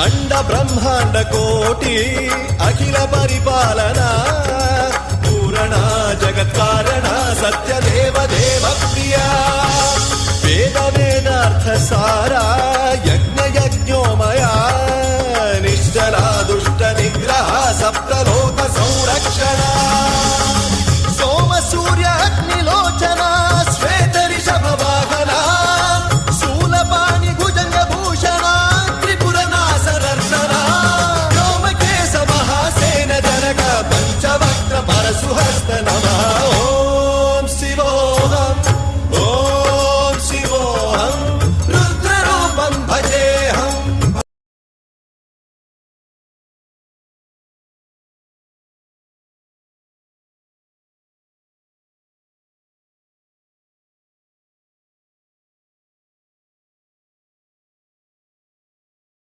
అండ బ్రహ్మాండ కోటి అఖిల పరిపాలన పూరణ జగత్కారణ సత్యదేవ దేవ ప్రియ వేద వేదార్థ సారా యజ్ఞ యజ్ఞోమయా నిశ్చలా దుష్ట నిగ్రహ సప్తలోక సంరక్షణ